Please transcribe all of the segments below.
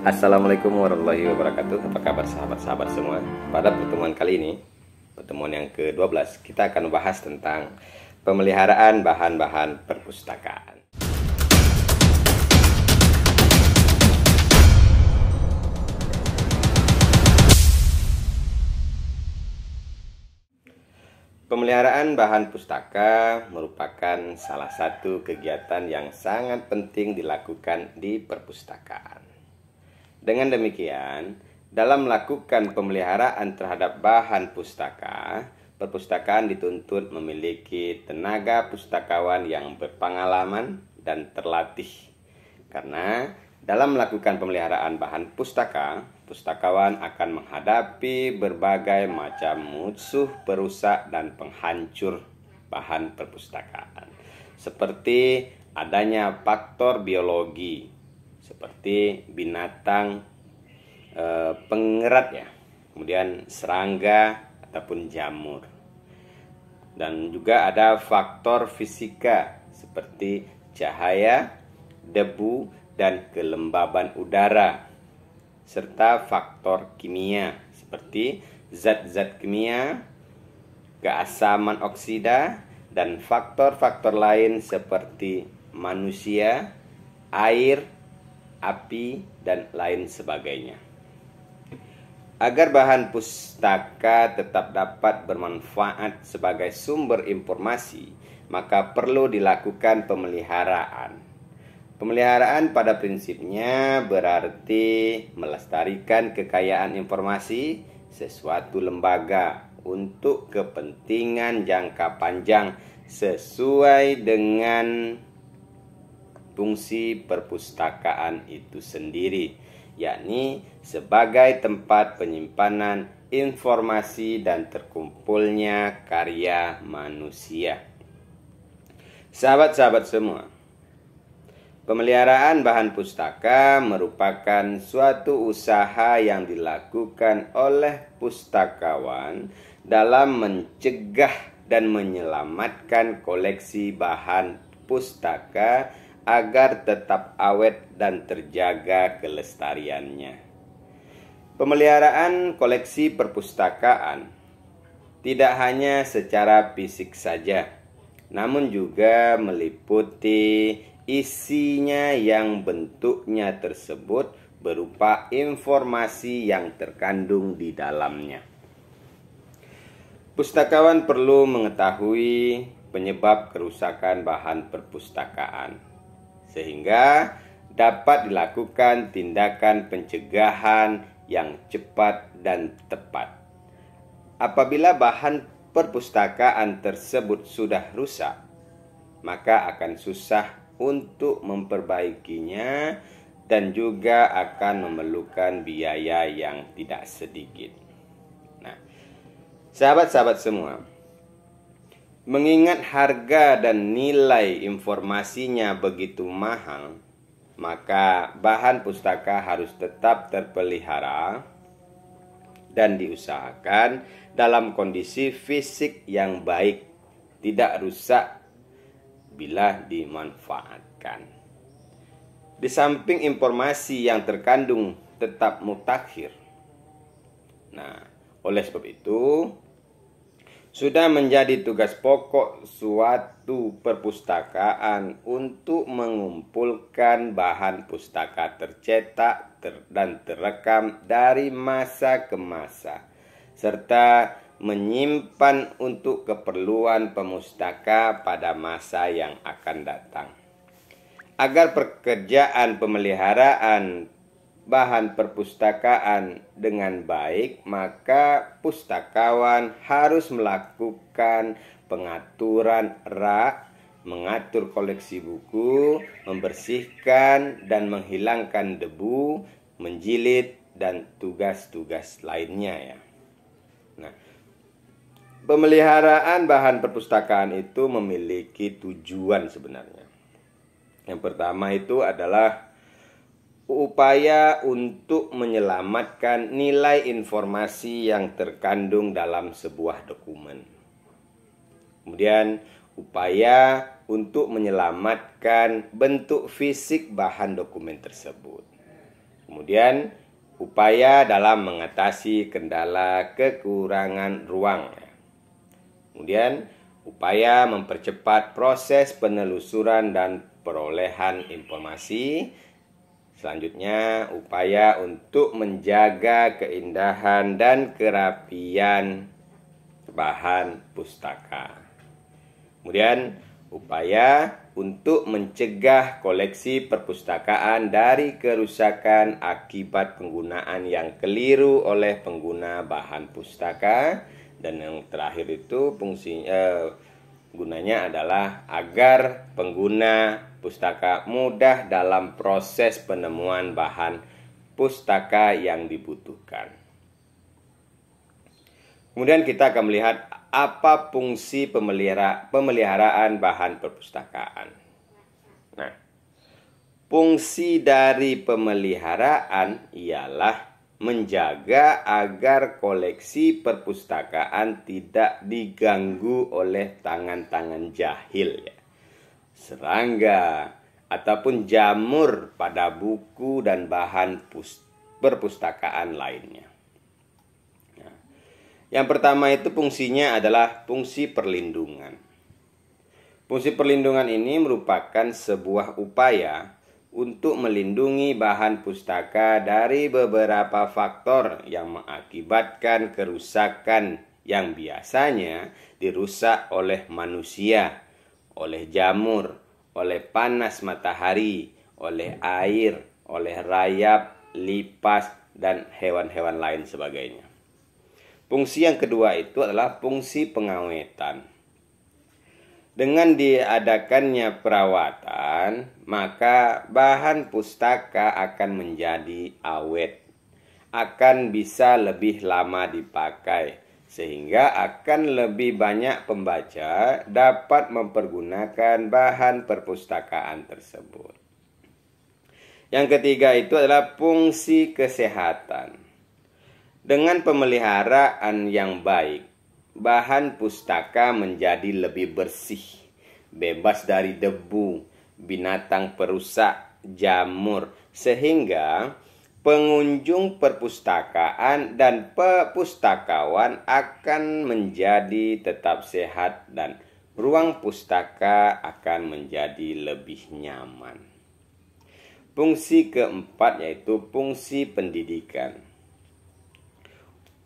Assalamualaikum warahmatullahi wabarakatuh. Apa kabar sahabat-sahabat semua? Pada pertemuan kali ini, pertemuan yang ke-12, kita akan membahas tentang pemeliharaan bahan-bahan perpustakaan. Pemeliharaan bahan pustaka merupakan salah satu kegiatan yang sangat penting dilakukan di perpustakaan. Dengan demikian, dalam melakukan pemeliharaan terhadap bahan pustaka, perpustakaan dituntut memiliki tenaga pustakawan yang berpengalaman dan terlatih. Karena dalam melakukan pemeliharaan bahan pustaka, pustakawan akan menghadapi berbagai macam musuh perusak dan penghancur bahan perpustakaan, seperti adanya faktor biologi, seperti binatang pengerat ya, kemudian serangga ataupun jamur, dan juga ada faktor fisika seperti cahaya, debu, dan kelembaban udara, serta faktor kimia seperti zat-zat kimia, keasaman oksida, dan faktor-faktor lain seperti manusia, air, api, dan lain sebagainya. Agar bahan pustaka tetap dapat bermanfaat sebagai sumber informasi, maka perlu dilakukan pemeliharaan. Pemeliharaan pada prinsipnya berarti melestarikan kekayaan informasi sesuatu lembaga untuk kepentingan jangka panjang sesuai dengan fungsi perpustakaan itu sendiri, yakni sebagai tempat penyimpanan informasi dan terkumpulnya karya manusia. Sahabat-sahabat semua, pemeliharaan bahan pustaka merupakan suatu usaha yang dilakukan oleh pustakawan dalam mencegah dan menyelamatkan koleksi bahan pustaka agar tetap awet dan terjaga kelestariannya. Pemeliharaan koleksi perpustakaan tidak hanya secara fisik saja, namun juga meliputi isinya yang bentuknya tersebut berupa informasi yang terkandung di dalamnya. Pustakawan perlu mengetahui penyebab kerusakan bahan perpustakaan, sehingga dapat dilakukan tindakan pencegahan yang cepat dan tepat. Apabila bahan perpustakaan tersebut sudah rusak, maka akan susah untuk memperbaikinya dan juga akan memerlukan biaya yang tidak sedikit. Nah, sahabat-sahabat semua, mengingat harga dan nilai informasinya begitu mahal, maka bahan pustaka harus tetap terpelihara dan diusahakan dalam kondisi fisik yang baik, tidak rusak bila dimanfaatkan. Di samping informasi yang terkandung tetap mutakhir. Nah, oleh sebab itu, sudah menjadi tugas pokok suatu perpustakaan untuk mengumpulkan bahan pustaka tercetak dan terekam dari masa ke masa, serta menyimpan untuk keperluan pemustaka pada masa yang akan datang. Agar pekerjaan pemeliharaan bahan perpustakaan dengan baik, maka pustakawan harus melakukan pengaturan rak, mengatur koleksi buku, membersihkan dan menghilangkan debu, menjilid, dan tugas-tugas lainnya ya. Nah, pemeliharaan bahan perpustakaan itu memiliki tujuan sebenarnya. Yang pertama itu adalah upaya untuk menyelamatkan nilai informasi yang terkandung dalam sebuah dokumen. Kemudian upaya untuk menyelamatkan bentuk fisik bahan dokumen tersebut. Kemudian upaya dalam mengatasi kendala kekurangan ruang. Kemudian upaya mempercepat proses penelusuran dan perolehan informasi. Selanjutnya, upaya untuk menjaga keindahan dan kerapian bahan pustaka. Kemudian, upaya untuk mencegah koleksi perpustakaan dari kerusakan akibat penggunaan yang keliru oleh pengguna bahan pustaka. Dan yang terakhir itu gunanya adalah agar pengguna pustaka mudah dalam proses penemuan bahan pustaka yang dibutuhkan. Kemudian kita akan melihat apa fungsi pemeliharaan bahan perpustakaan. Nah, fungsi dari pemeliharaan ialah menjaga agar koleksi perpustakaan tidak diganggu oleh tangan-tangan jahil, serangga, ataupun jamur pada buku dan bahan perpustakaan lainnya. Nah, yang pertama itu fungsinya adalah fungsi perlindungan. Fungsi perlindungan ini merupakan sebuah upaya untuk melindungi bahan pustaka dari beberapa faktor yang mengakibatkan kerusakan yang biasanya dirusak oleh manusia, oleh jamur, oleh panas matahari, oleh air, oleh rayap, lipas, dan hewan-hewan lain sebagainya. Fungsi yang kedua itu adalah fungsi pengawetan. Dengan diadakannya perawatan, maka bahan pustaka akan menjadi awet, akan bisa lebih lama dipakai, sehingga akan lebih banyak pembaca dapat mempergunakan bahan perpustakaan tersebut. Yang ketiga itu adalah fungsi kesehatan. Dengan pemeliharaan yang baik, bahan pustaka menjadi lebih bersih, bebas dari debu, binatang perusak, jamur, sehingga pengunjung perpustakaan dan pustakawan akan menjadi tetap sehat dan ruang pustaka akan menjadi lebih nyaman. Fungsi keempat yaitu fungsi pendidikan.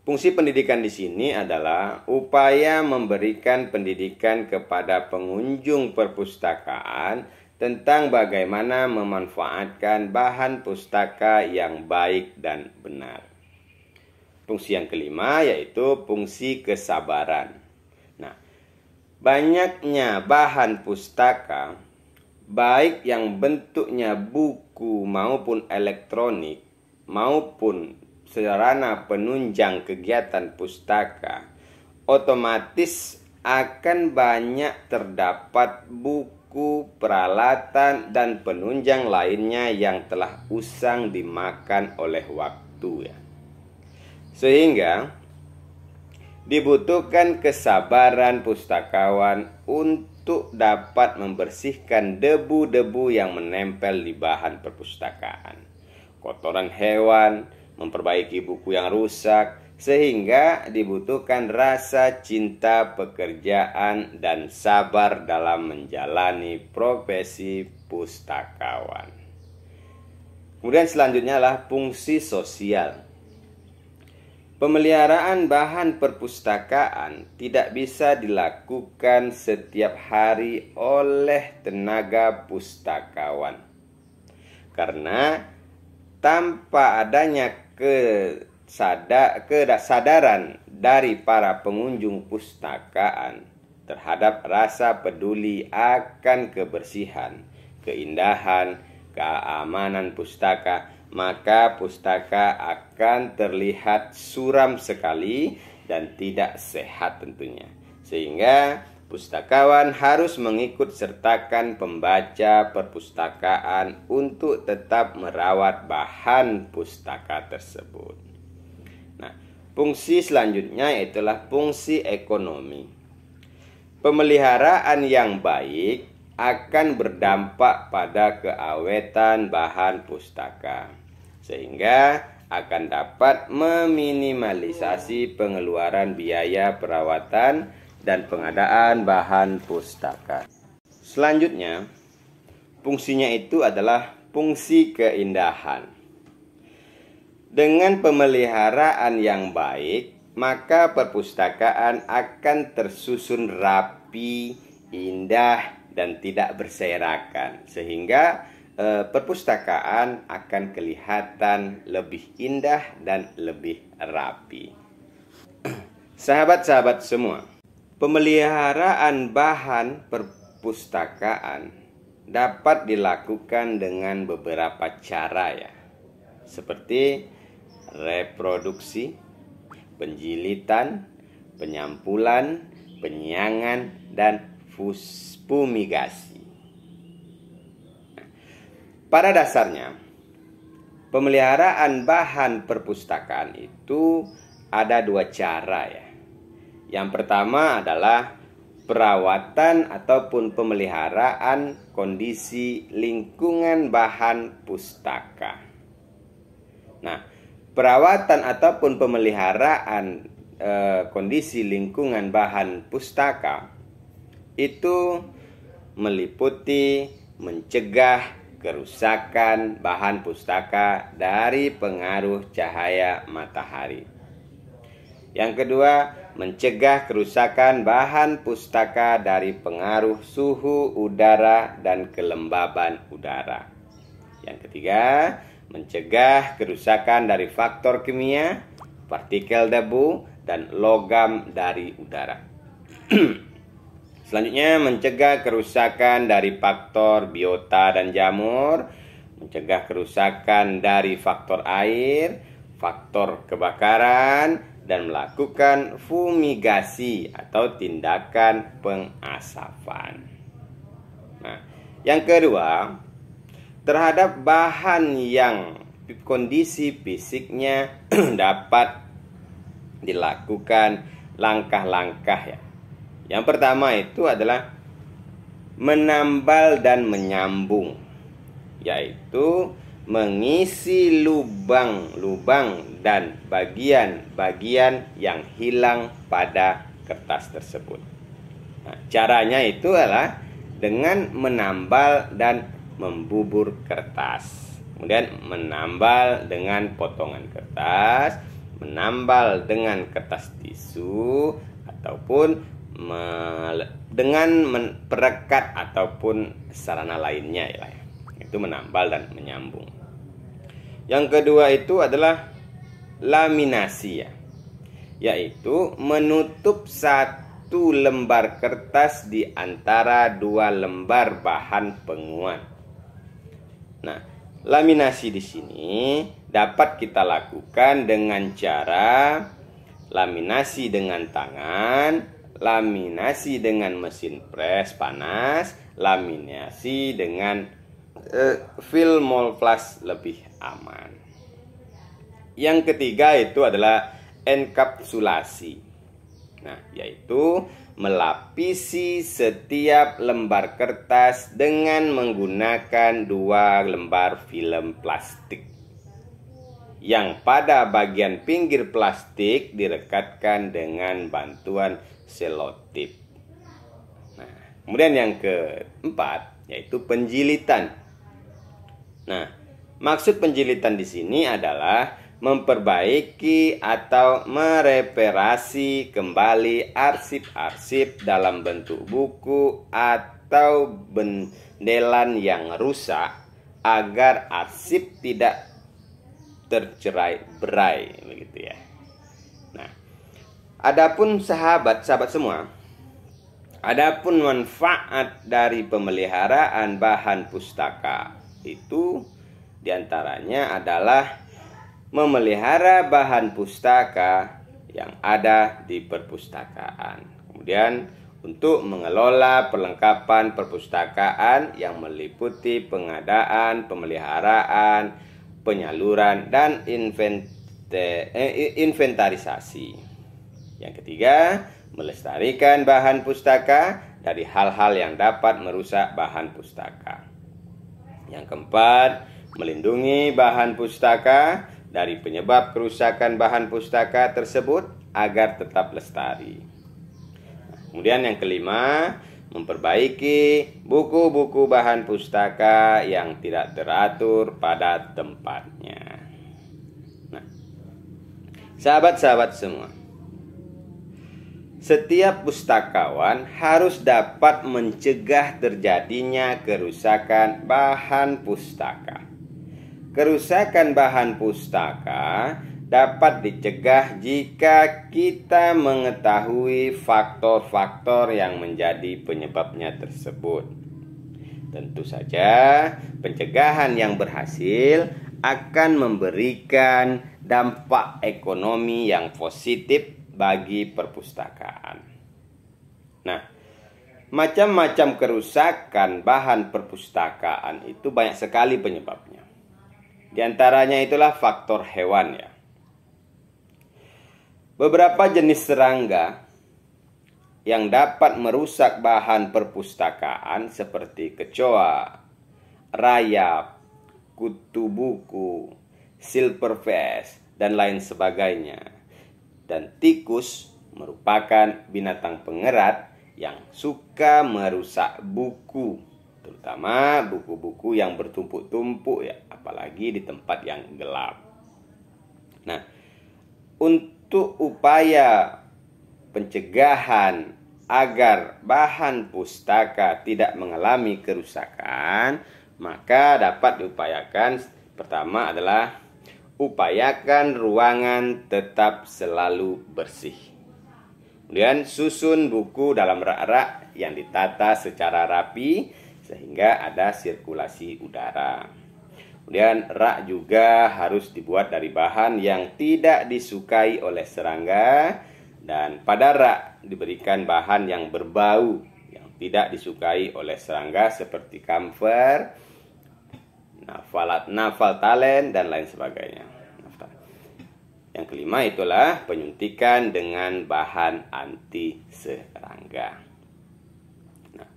Fungsi pendidikan di sini adalah upaya memberikan pendidikan kepada pengunjung perpustakaan tentang bagaimana memanfaatkan bahan pustaka yang baik dan benar. Fungsi yang kelima yaitu fungsi kesabaran. Nah, banyaknya bahan pustaka, baik yang bentuknya buku maupun elektronik, maupun sarana penunjang kegiatan pustaka, otomatis akan banyak terdapat buku, peralatan, dan penunjang lainnya yang telah usang dimakan oleh waktu, Sehingga dibutuhkan kesabaran pustakawan untuk dapat membersihkan debu-debu yang menempel di bahan perpustakaan, kotoran hewan, memperbaiki buku yang rusak, sehingga dibutuhkan rasa cinta pekerjaan dan sabar dalam menjalani profesi pustakawan. Kemudian selanjutnya adalah fungsi sosial. Pemeliharaan bahan perpustakaan tidak bisa dilakukan setiap hari oleh tenaga pustakawan, karena tanpa adanya kesadaran dari para pengunjung pustakaan terhadap rasa peduli akan kebersihan, keindahan, keamanan pustaka, maka pustaka akan terlihat suram sekali dan tidak sehat tentunya. Sehingga pustakawan harus mengikut sertakan pembaca perpustakaan untuk tetap merawat bahan pustaka tersebut. Nah, fungsi selanjutnya ialah fungsi ekonomi. Pemeliharaan yang baik akan berdampak pada keawetan bahan pustaka, sehingga akan dapat meminimalisasi pengeluaran biaya perawatan dan pengadaan bahan pustaka. Selanjutnya, fungsinya itu adalah fungsi keindahan. Dengan pemeliharaan yang baik, maka perpustakaan akan tersusun rapi, indah, dan tidak berserakan, sehingga perpustakaan akan kelihatan lebih indah dan lebih rapi. Sahabat-sahabat semua, pemeliharaan bahan perpustakaan dapat dilakukan dengan beberapa cara ya, seperti reproduksi, penjilitan, penyampulan, penyiangan, dan fumigasi. Pada dasarnya, pemeliharaan bahan perpustakaan itu ada dua cara ya. Yang pertama adalah perawatan ataupun pemeliharaan kondisi lingkungan bahan pustaka. Nah, perawatan ataupun pemeliharaan kondisi lingkungan bahan pustaka itu meliputi mencegah kerusakan bahan pustaka dari pengaruh cahaya matahari. Yang kedua, mencegah kerusakan bahan pustaka dari pengaruh suhu udara dan kelembaban udara. Yang ketiga, mencegah kerusakan dari faktor kimia, partikel debu, dan logam dari udara. Selanjutnya, mencegah kerusakan dari faktor biota dan jamur, mencegah kerusakan dari faktor air, faktor kebakaran, dan melakukan fumigasi atau tindakan pengasapan. Nah, yang kedua, terhadap bahan yang kondisi fisiknya dapat dilakukan langkah-langkah ya. Yang pertama itu adalah menambal dan menyambung, yaitu mengisi lubang-lubang dan bagian-bagian yang hilang pada kertas tersebut. Nah, caranya itu adalah dengan menambal dan membubur kertas. Kemudian menambal dengan potongan kertas, menambal dengan kertas tisu, ataupun dengan perekat ataupun sarana lainnya ya. Itu menambal dan menyambung. Yang kedua itu adalah laminasi ya, yaitu menutup satu lembar kertas di antara dua lembar bahan penguat. Nah, laminasi di sini dapat kita lakukan dengan cara laminasi dengan tangan, laminasi dengan mesin press panas, laminasi dengan filmolflas lebih aman. Yang ketiga itu adalah enkapsulasi. Nah, yaitu melapisi setiap lembar kertas dengan menggunakan dua lembar film plastik, yang pada bagian pinggir plastik direkatkan dengan bantuan selotip. Nah, kemudian yang keempat yaitu penjilitan. Nah, maksud penjilitan di sini adalah memperbaiki atau mereparasi kembali arsip-arsip dalam bentuk buku atau bendelan yang rusak agar arsip tidak tercerai-berai, begitu ya. Nah, adapun sahabat-sahabat semua, adapun manfaat dari pemeliharaan bahan pustaka itu diantaranya adalah memelihara bahan pustaka yang ada di perpustakaan. Kemudian untuk mengelola perlengkapan perpustakaan yang meliputi pengadaan, pemeliharaan, penyaluran, dan inventarisasi. Yang ketiga, melestarikan bahan pustaka dari hal-hal yang dapat merusak bahan pustaka. Yang keempat, melindungi bahan pustaka dari penyebab kerusakan bahan pustaka tersebut agar tetap lestari. Kemudian yang kelima, memperbaiki buku-buku bahan pustaka yang tidak teratur pada tempatnya. Nah, sahabat-sahabat semua, setiap pustakawan harus dapat mencegah terjadinya kerusakan bahan pustaka. Kerusakan bahan pustaka dapat dicegah jika kita mengetahui faktor-faktor yang menjadi penyebabnya tersebut. Tentu saja, pencegahan yang berhasil akan memberikan dampak ekonomi yang positif bagi perpustakaan. Nah, macam-macam kerusakan bahan perpustakaan itu banyak sekali penyebabnya. Di antaranya itulah faktor hewan ya. Beberapa jenis serangga yang dapat merusak bahan perpustakaan seperti kecoa, rayap, kutu buku, silverfish, dan lain sebagainya. Dan tikus merupakan binatang pengerat yang suka merusak buku, terutama buku-buku yang bertumpuk-tumpuk ya, apalagi di tempat yang gelap. Nah, untuk upaya pencegahan agar bahan pustaka tidak mengalami kerusakan, maka dapat diupayakan pertama adalah upayakan ruangan tetap selalu bersih. Kemudian susun buku dalam rak-rak yang ditata secara rapi sehingga ada sirkulasi udara. Kemudian rak juga harus dibuat dari bahan yang tidak disukai oleh serangga, dan pada rak diberikan bahan yang berbau yang tidak disukai oleh serangga seperti kamfer, naphthalen, dan lain sebagainya. Yang kelima itulah penyuntikan dengan bahan anti serangga. Nah,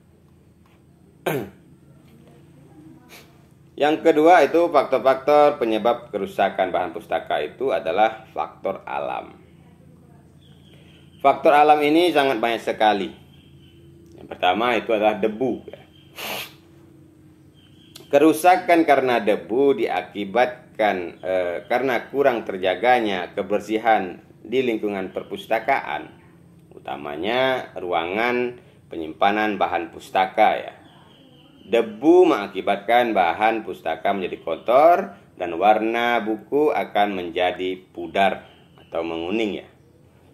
yang kedua itu faktor-faktor penyebab kerusakan bahan pustaka itu adalah faktor alam. Faktor alam ini sangat banyak sekali. Yang pertama itu adalah debu. Kerusakan karena debu diakibatkan karena kurang terjaganya kebersihan di lingkungan perpustakaan, utamanya ruangan penyimpanan bahan pustaka ya. Debu mengakibatkan bahan pustaka menjadi kotor dan warna buku akan menjadi pudar atau menguning ya.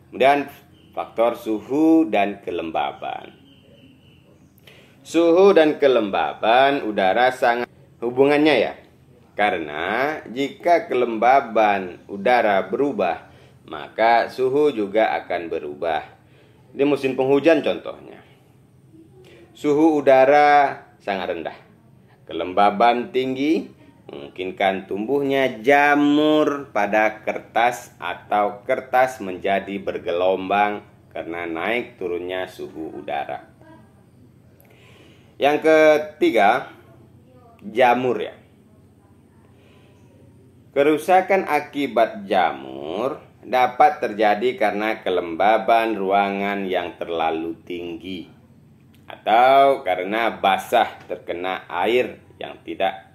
Kemudian faktor suhu dan kelembaban. Suhu dan kelembaban udara sangat hubungannya ya. Karena jika kelembaban udara berubah, maka suhu juga akan berubah. Di musim penghujan contohnya, suhu udara sangat rendah, kelembaban tinggi, memungkinkan tumbuhnya jamur pada kertas atau kertas menjadi bergelombang karena naik turunnya suhu udara. Yang ketiga, jamur ya. Kerusakan akibat jamur dapat terjadi karena kelembaban ruangan yang terlalu tinggi atau karena basah terkena air yang tidak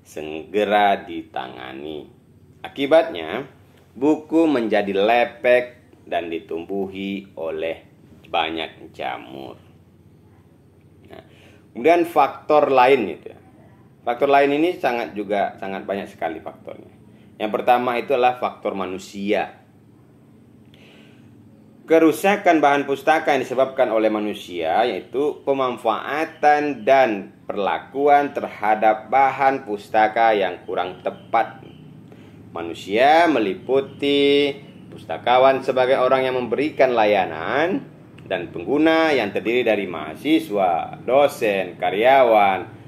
segera ditangani. Akibatnya, buku menjadi lepek dan ditumbuhi oleh banyak jamur. Nah, kemudian faktor lain itu ya. Faktor lain ini sangat banyak sekali faktornya. Yang pertama itu adalah faktor manusia. Kerusakan bahan pustaka yang disebabkan oleh manusia yaitu pemanfaatan dan perlakuan terhadap bahan pustaka yang kurang tepat. Manusia meliputi pustakawan sebagai orang yang memberikan layanan dan pengguna yang terdiri dari mahasiswa, dosen, karyawan,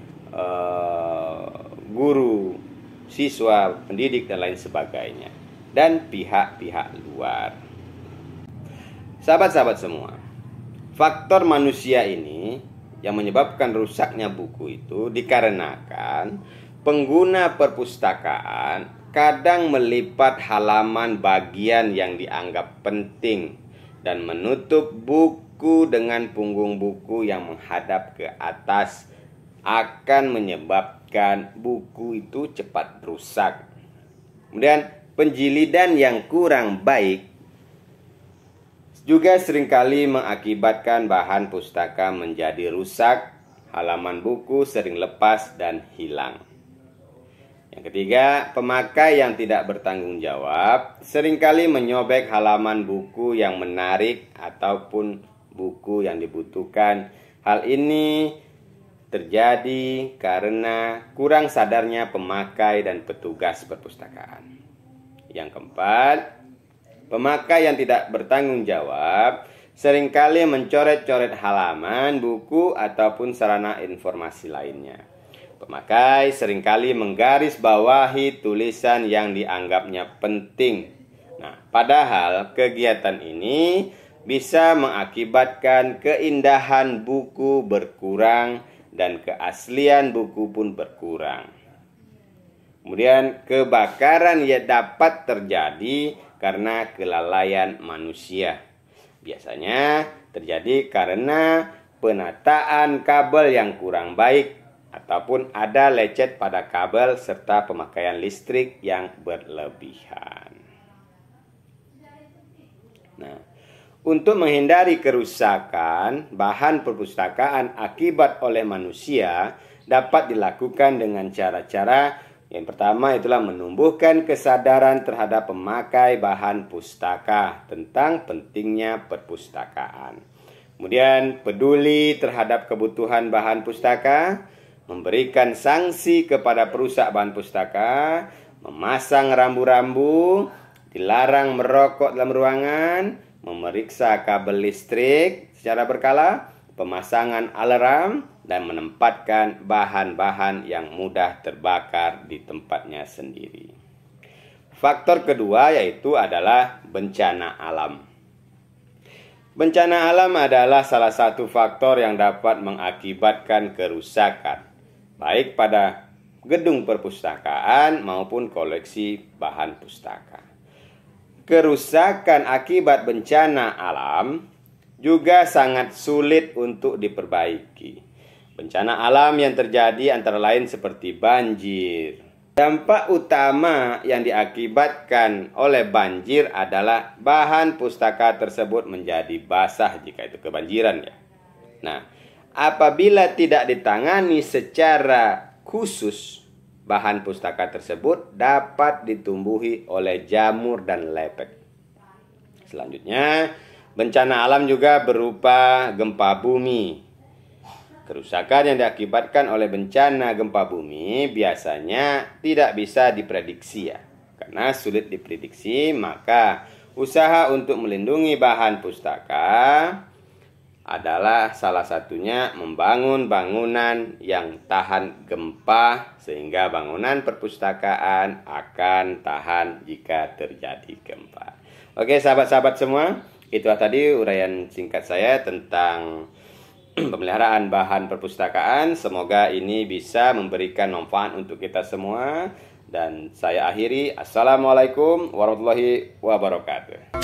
guru, siswa, pendidik, dan lain sebagainya, dan pihak-pihak luar. Sahabat-sahabat semua, faktor manusia ini yang menyebabkan rusaknya buku itu dikarenakan pengguna perpustakaan kadang melipat halaman bagian yang dianggap penting dan menutup buku dengan punggung buku yang menghadap ke atas akan menyebabkan buku itu cepat rusak. Kemudian penjilidan yang kurang baik juga seringkali mengakibatkan bahan pustaka menjadi rusak, halaman buku sering lepas dan hilang. Yang ketiga, pemakai yang tidak bertanggung jawab seringkali menyobek halaman buku yang menarik ataupun buku yang dibutuhkan. Hal ini terjadi karena kurang sadarnya pemakai dan petugas perpustakaan. Yang keempat, pemakai yang tidak bertanggung jawab seringkali mencoret-coret halaman buku ataupun sarana informasi lainnya. Pemakai seringkali menggarisbawahi tulisan yang dianggapnya penting. Nah, padahal kegiatan ini bisa mengakibatkan keindahan buku berkurang dan keaslian buku pun berkurang. Kemudian kebakaran ya dapat terjadi karena kelalaian manusia. Biasanya terjadi karena penataan kabel yang kurang baik ataupun ada lecet pada kabel serta pemakaian listrik yang berlebihan. Nah, untuk menghindari kerusakan bahan perpustakaan akibat oleh manusia dapat dilakukan dengan cara-cara. Yang pertama itulah menumbuhkan kesadaran terhadap pemakai bahan pustaka tentang pentingnya perpustakaan. Kemudian peduli terhadap kebutuhan bahan pustaka, memberikan sanksi kepada perusak bahan pustaka, memasang rambu-rambu, dilarang merokok dalam ruangan, memeriksa kabel listrik secara berkala, pemasangan alarm, dan menempatkan bahan-bahan yang mudah terbakar di tempatnya sendiri. Faktor kedua yaitu adalah bencana alam. Bencana alam adalah salah satu faktor yang dapat mengakibatkan kerusakan, baik pada gedung perpustakaan maupun koleksi bahan pustaka. Kerusakan akibat bencana alam juga sangat sulit untuk diperbaiki. Bencana alam yang terjadi antara lain seperti banjir. Dampak utama yang diakibatkan oleh banjir adalah bahan pustaka tersebut menjadi basah jika itu kebanjiran ya. Nah, apabila tidak ditangani secara khusus, bahan pustaka tersebut dapat ditumbuhi oleh jamur dan lepek. Selanjutnya, bencana alam juga berupa gempa bumi. Kerusakan yang diakibatkan oleh bencana gempa bumi biasanya tidak bisa diprediksi ya. Karena sulit diprediksi, maka usaha untuk melindungi bahan pustaka adalah salah satunya membangun bangunan yang tahan gempa sehingga bangunan perpustakaan akan tahan jika terjadi gempa. Oke sahabat-sahabat semua, itulah tadi uraian singkat saya tentang pemeliharaan bahan perpustakaan. Semoga ini bisa memberikan manfaat untuk kita semua. Dan saya akhiri. Assalamualaikum warahmatullahi wabarakatuh.